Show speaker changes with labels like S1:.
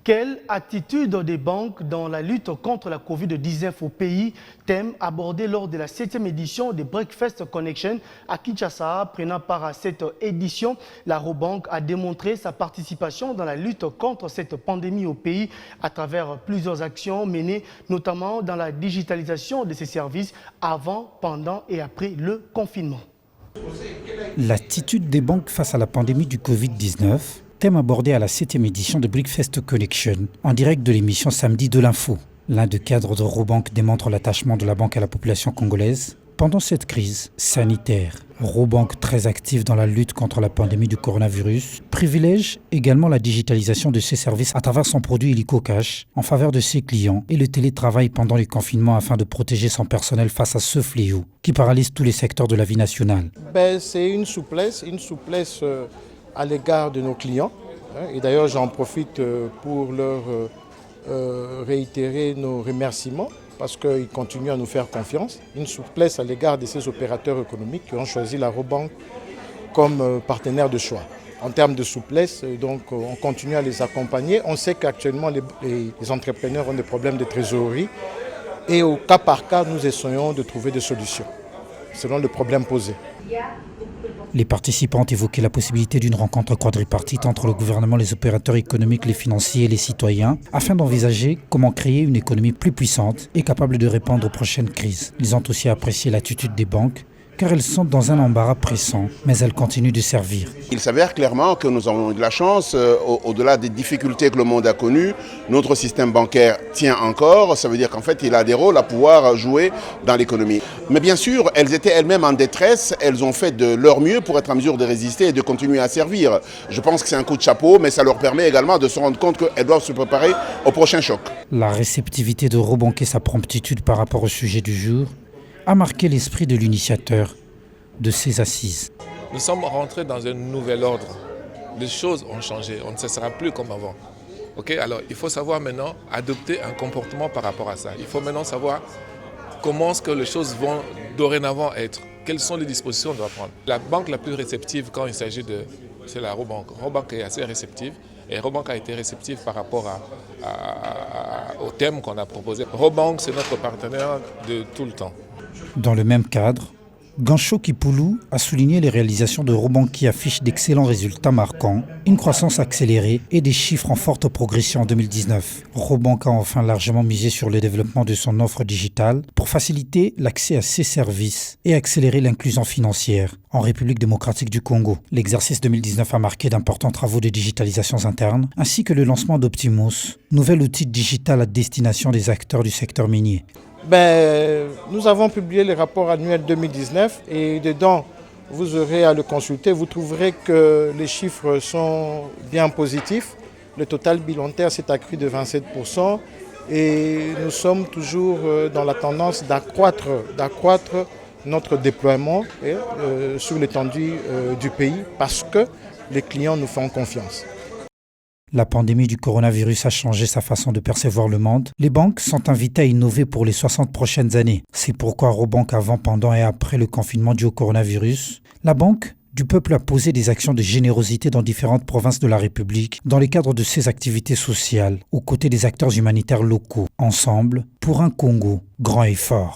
S1: Quelle attitude des banques dans la lutte contre la Covid-19 au pays? Thème abordé lors de la 7e édition de Breakfast Connection à Kinshasa. Prenant part à cette édition, la Robank a démontré sa participation dans la lutte contre cette pandémie au pays à travers plusieurs actions menées, notamment dans la digitalisation de ses services avant, pendant et après le confinement.
S2: L'attitude des banques face à la pandémie du Covid-19, thème abordé à la 7e édition de Breakfast Connection, en direct de l'émission Samedi de l'Info. L'un des cadres de Robank démontre l'attachement de la banque à la population congolaise pendant cette crise sanitaire. Robank, très active dans la lutte contre la pandémie du coronavirus, privilège également la digitalisation de ses services à travers son produit Illico Cash en faveur de ses clients et le télétravail pendant les confinements afin de protéger son personnel face à ce fléau qui paralyse tous les secteurs de la vie nationale.
S3: C'est une souplesse à l'égard de nos clients. Et d'ailleurs, j'en profite pour leur réitérer nos remerciements parce qu'ils continuent à nous faire confiance. Une souplesse à l'égard de ces opérateurs économiques qui ont choisi la Robank comme partenaire de choix. En termes de souplesse, donc, on continue à les accompagner. On sait qu'actuellement, les entrepreneurs ont des problèmes de trésorerie et au cas par cas, nous essayons de trouver des solutions selon le problème posé.
S2: Les participants ont évoqué la possibilité d'une rencontre quadripartite entre le gouvernement, les opérateurs économiques, les financiers et les citoyens afin d'envisager comment créer une économie plus puissante et capable de répondre aux prochaines crises. Ils ont aussi apprécié l'attitude des banques car elles sont dans un embarras pressant, mais elles continuent de servir.
S4: Il s'avère clairement que nous avons eu de la chance, au-delà des difficultés que le monde a connues, notre système bancaire tient encore, ça veut dire qu'en fait il a des rôles à pouvoir jouer dans l'économie. Mais bien sûr, elles étaient elles-mêmes en détresse, elles ont fait de leur mieux pour être en mesure de résister et de continuer à servir. Je pense que c'est un coup de chapeau, mais ça leur permet également de se rendre compte qu'elles doivent se préparer au prochain choc.
S2: La réceptivité de Robank et sa promptitude par rapport au sujet du jour a marqué l'esprit de l'initiateur de ces assises.
S5: Nous sommes rentrés dans un nouvel ordre. Les choses ont changé, on ne se sera plus comme avant. Alors, il faut savoir maintenant adopter un comportement par rapport à ça. Il faut maintenant savoir comment est-ce que les choses vont dorénavant être. Quelles sont les dispositions qu'on doit prendre. La banque la plus réceptive quand il s'agit de... c'est la Robank. Robank est assez réceptive et Robank a été réceptive par rapport au thème qu'on a proposé. Robank, c'est notre partenaire de tout le temps.
S2: Dans le même cadre, Gancho Kipoulou a souligné les réalisations de Robank qui affichent d'excellents résultats marquants, une croissance accélérée et des chiffres en forte progression en 2019. Robank a enfin largement misé sur le développement de son offre digitale pour faciliter l'accès à ses services et accélérer l'inclusion financière en République démocratique du Congo. L'exercice 2019 a marqué d'importants travaux de digitalisation interne ainsi que le lancement d'Optimus, nouvel outil digital à destination des acteurs du secteur minier.
S3: Nous avons publié le rapport annuel 2019 et dedans, vous aurez à le consulter. Vous trouverez que les chiffres sont bien positifs. Le total bilantaire s'est accru de 27% et nous sommes toujours dans la tendance d'accroître notre déploiement sur l'étendue du pays parce que les clients nous font confiance.
S2: La pandémie du coronavirus a changé sa façon de percevoir le monde. Les banques sont invitées à innover pour les 60 prochaines années. C'est pourquoi Robank, avant, pendant et après le confinement dû au coronavirus, la Banque du Peuple a posé des actions de générosité dans différentes provinces de la République dans le cadre de ses activités sociales, aux côtés des acteurs humanitaires locaux, ensemble pour un Congo grand et fort.